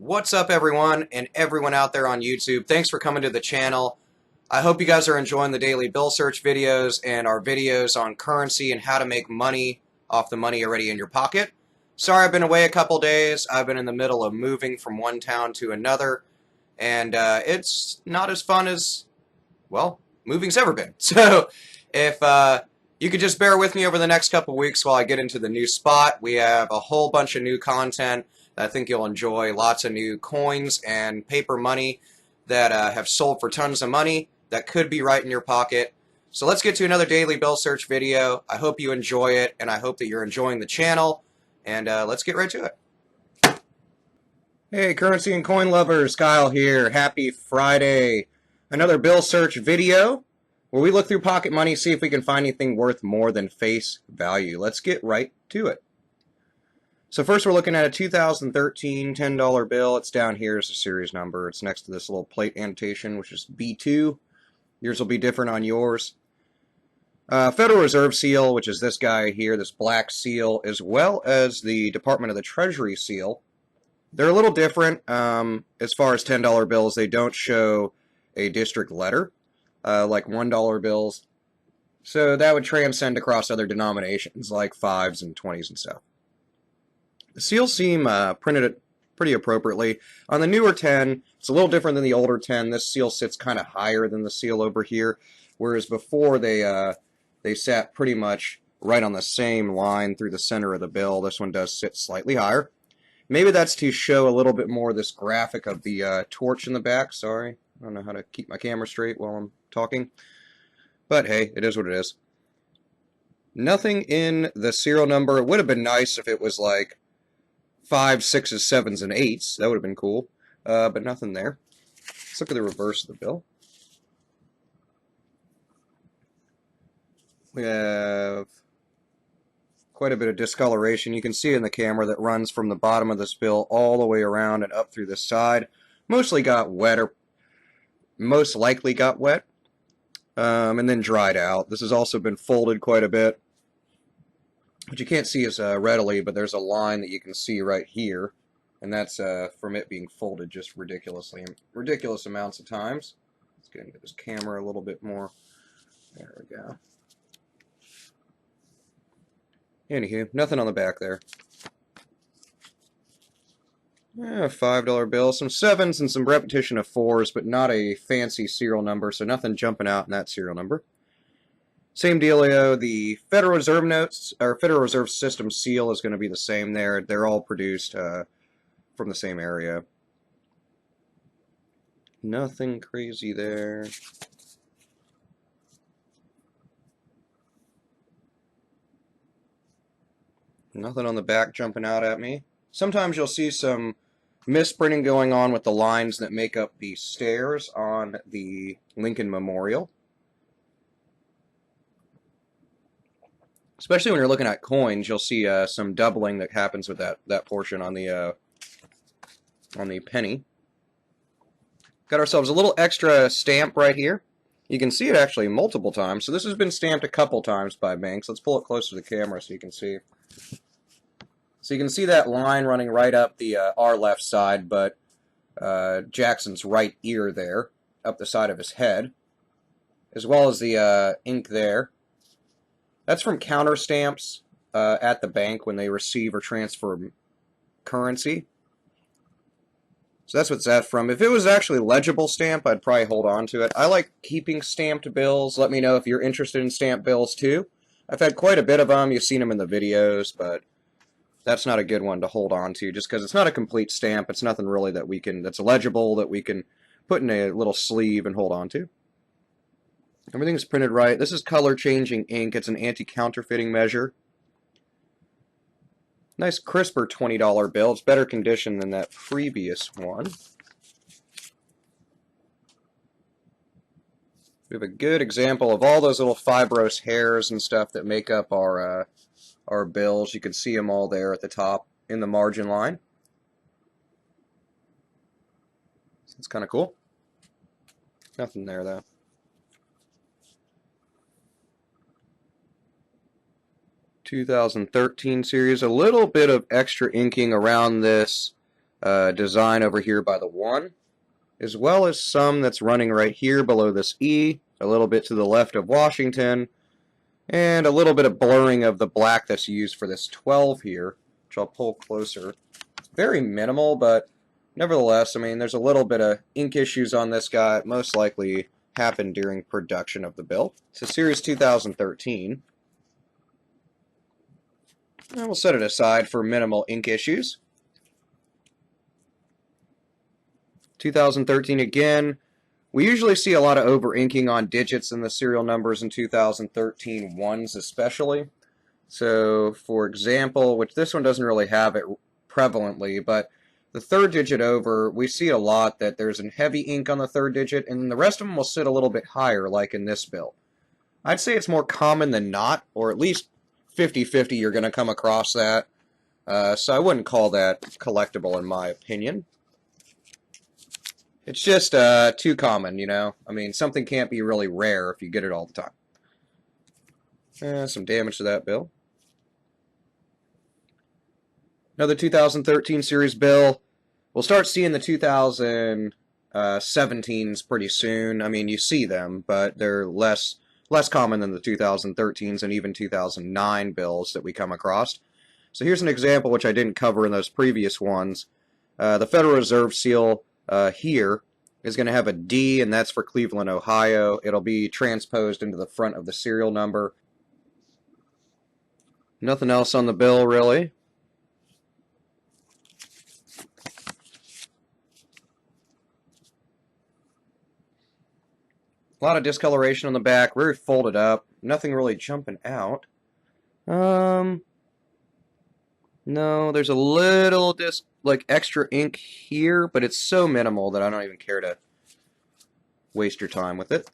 What's up, everyone, and everyone out there on YouTube? Thanks for coming to the channel. I hope you guys are enjoying the daily bill search videos and our videos on currency and how to make money off the money already in your pocket. Sorry I've been away a couple days. I've been in the middle of moving from one town to another, and it's not as fun as, well, moving's ever been. So if you could just bear with me over the next couple weeks while I get into the new spot. We have a whole bunch of new content that I think you'll enjoy. Lots of new coins and paper money that have sold for tons of money that could be right in your pocket. So let's get to another daily bill search video. I hope you enjoy it, and I hope that you're enjoying the channel. And let's get right to it. Hey, currency and coin lovers, Kyle here. Happy Friday. Another bill search video where we look through pocket money, see if we can find anything worth more than face value. Let's get right to it. So first we're looking at a 2013 $10 bill. It's down here as a series number. It's next to this little plate annotation, which is B2. Yours will be different on yours. Federal Reserve seal, which is this guy here, this black seal, as well as the Department of the Treasury seal. They're a little different as far as $10 bills. They don't show a district letter like $1 bills. So that would transcend across other denominations like 5s and 20s and stuff. The seals seem printed pretty appropriately. On the newer 10, it's a little different than the older 10. This seal sits kind of higher than the seal over here, whereas before they sat pretty much right on the same line through the center of the bill. This one does sit slightly higher. Maybe that's to show a little bit more of this graphic of the torch in the back. Sorry, I don't know how to keep my camera straight while I'm talking. But hey, it is what it is. Nothing in the serial number. It would have been nice if it was like 5s, 6s, 7s, and 8s. That would have been cool. But nothing there. Let's look at the reverse of the bill. We have quite a bit of discoloration. You can see in the camera that runs from the bottom of this bill all the way around and up through the side. Mostly got wet, or most likely got wet, and then dried out. This has also been folded quite a bit, which you can't see as readily, but there's a line that you can see right here, and that's from it being folded just ridiculous amounts of times. Let's get into this camera a little bit more. There we go. Anywho, nothing on the back there. $5 bill, some 7s and some repetition of 4s, but not a fancy serial number, so nothing jumping out in that serial number. Same dealio, the Federal Reserve notes, or Federal Reserve System seal is going to be the same there. They're all produced from the same area. Nothing crazy there. Nothing on the back jumping out at me. Sometimes you'll see some misprinting going on with the lines that make up the stairs on the Lincoln Memorial. Especially when you're looking at coins, you'll see some doubling that happens with that portion on the penny. Got ourselves a little extra stamp right here. You can see it actually multiple times. So this has been stamped a couple times by banks. Let's pull it closer to the camera so you can see. So you can see that line running right up the our left side, but Jackson's right ear there, up the side of his head, as well as the ink there. That's from counter stamps at the bank when they receive or transfer currency. So that's what's that from. If it was actually legible stamp, I'd probably hold on to it. I like keeping stamped bills. Let me know if you're interested in stamped bills too. I've had quite a bit of them. You've seen them in the videos, but that's not a good one to hold on to just because it's not a complete stamp. It's nothing really that's legible that we can put in a little sleeve and hold on to. Everything's printed right. This is color changing ink. It's an anti-counterfeiting measure. Nice crisper $20 bill. It's better condition than that previous one. We have a good example of all those little fibrous hairs and stuff that make up our bills. You can see them all there at the top in the margin line. So it's kind of cool. Nothing there though. 2013 series. A little bit of extra inking around this design over here by the 1, as well as some that's running right here below this E, a little bit to the left of Washington, and a little bit of blurring of the black that's used for this 12 here, which I'll pull closer. It's very minimal, but nevertheless, I mean, there's a little bit of ink issues on this guy. It most likely happened during production of the bill. It's a Series 2013. And we'll set it aside for minimal ink issues. 2013 again. We usually see a lot of over-inking on digits in the serial numbers in 2013 ones especially. So, for example, which this one doesn't really have it prevalently, but the third digit over, we see a lot that there's a heavy ink on the third digit, and the rest of them will sit a little bit higher, like in this bill. I'd say it's more common than not, or at least 50-50 you're going to come across that. So I wouldn't call that collectible in my opinion. It's just too common, you know? I mean, something can't be really rare if you get it all the time. Some damage to that bill. Another 2013 series bill. We'll start seeing the 2017s pretty soon. I mean, you see them, but they're less common than the 2013s and even 2009 bills that we come across. So here's an example which I didn't cover in those previous ones. The Federal Reserve seal here is going to have a D, and that's for Cleveland, Ohio. It'll be transposed into the front of the serial number. Nothing else on the bill, really. A lot of discoloration on the back, very folded up, nothing really jumping out. No, there's a little extra ink here, but it's so minimal that I don't even care to waste your time with it.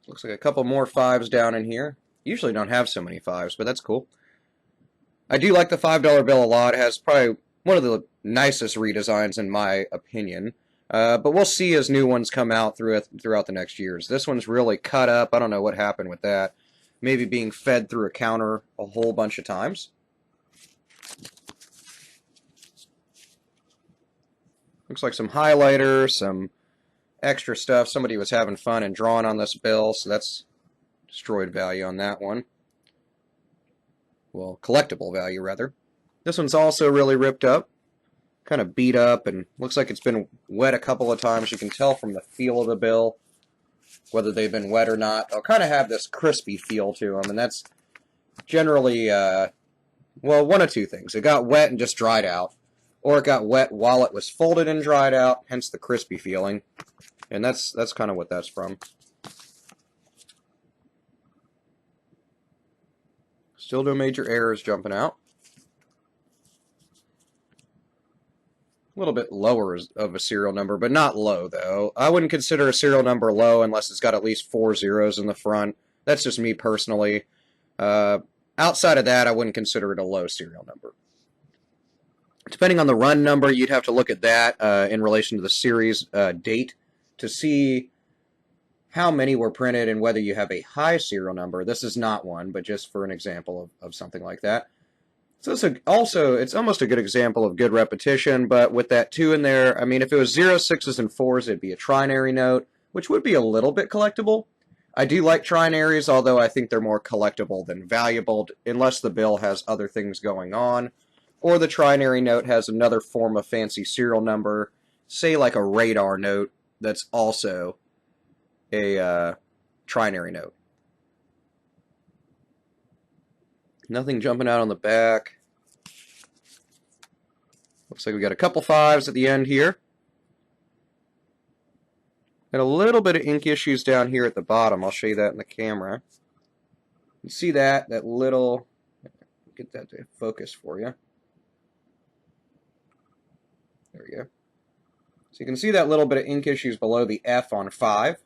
Looks like a couple more 5s down in here. Usually don't have so many 5s, but that's cool. I do like the $5 bill a lot. It has probably one of the nicest redesigns in my opinion. But we'll see as new ones come out throughout the next years. This one's really cut up. I don't know what happened with that. Maybe being fed through a counter a whole bunch of times. Looks like some highlighter, some extra stuff. Somebody was having fun and drawing on this bill, so that's destroyed value on that one. Well, collectible value, rather. This one's also really ripped up. Kind of beat up and looks like it's been wet a couple of times. You can tell from the feel of the bill whether they've been wet or not. They'll kind of have this crispy feel to them, and that's generally, well, one of two things. It got wet and just dried out, or it got wet while it was folded and dried out, hence the crispy feeling. And that's kind of what that's from. Still no major errors jumping out. A little bit lower of a serial number, but not low, though. I wouldn't consider a serial number low unless it's got at least 4 zeros in the front. That's just me personally. Outside of that, I wouldn't consider it a low serial number. Depending on the run number, you'd have to look at that in relation to the series date to see how many were printed and whether you have a high serial number. This is not one, but just for an example of something like that. So it's almost a good example of good repetition, but with that 2 in there, I mean, if it was 0s, 6s, and 4s, it'd be a trinary note, which would be a little bit collectible. I do like trinaries, although I think they're more collectible than valuable, unless the bill has other things going on, or the trinary note has another form of fancy serial number, say like a radar note that's also a trinary note. Nothing jumping out on the back. Looks like we got a couple 5s at the end here. And a little bit of ink issues down here at the bottom. I'll show you that in the camera. You see that little, get that to focus for you. There we go. So you can see that little bit of ink issues below the F on 5.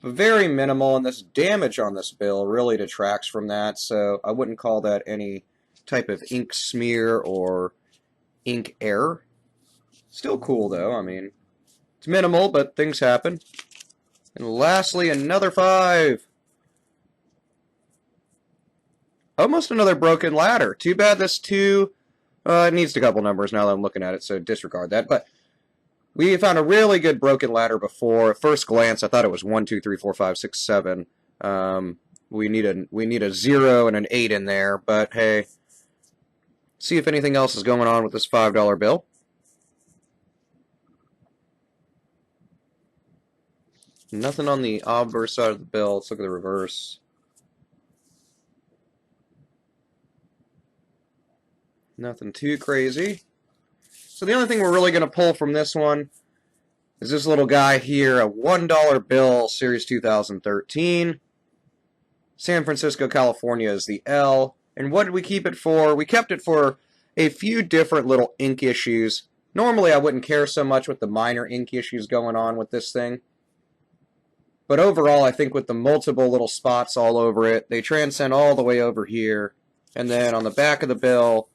But very minimal, and this damage on this bill really detracts from that, so I wouldn't call that any type of ink smear or ink error. Still cool, though. I mean, it's minimal, but things happen. And lastly, another 5. Almost another broken ladder. Too bad this 2 It needs a couple numbers now that I'm looking at it, so disregard that. But we found a really good broken ladder before. At first glance, I thought it was 1, 2, 3, 4, 5, 6, 7. We need a 0 and an 8 in there, but hey, see if anything else is going on with this $5 bill. Nothing on the obverse side of the bill. Let's look at the reverse. Nothing too crazy. So the only thing we're really going to pull from this one is this little guy here, a $1 bill, Series 2013. San Francisco, California is the L. And what did we keep it for? We kept it for a few different little ink issues. Normally I wouldn't care so much with the minor ink issues going on with this thing. But overall, I think with the multiple little spots all over it, they transcend all the way over here. And then on the back of the bill,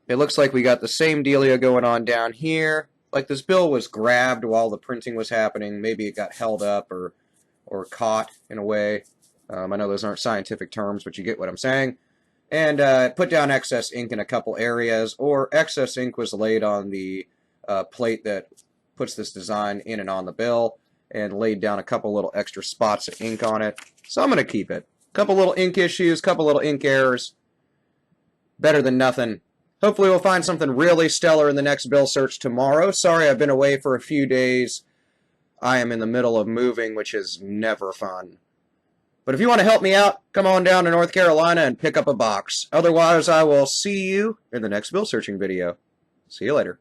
it looks like we got the same dealio going on down here. Like this bill was grabbed while the printing was happening. Maybe it got held up or caught in a way. I know those aren't scientific terms, but you get what I'm saying. And put down excess ink in a couple areas, or excess ink was laid on the plate that puts this design in and on the bill, and laid down a couple little extra spots of ink on it. So I'm going to keep it. Couple little ink issues, couple little ink errors. Better than nothing. Hopefully we'll find something really stellar in the next bill search tomorrow. Sorry I've been away for a few days. I am in the middle of moving, which is never fun. But if you want to help me out, come on down to North Carolina and pick up a box. Otherwise, I will see you in the next bill searching video. See you later.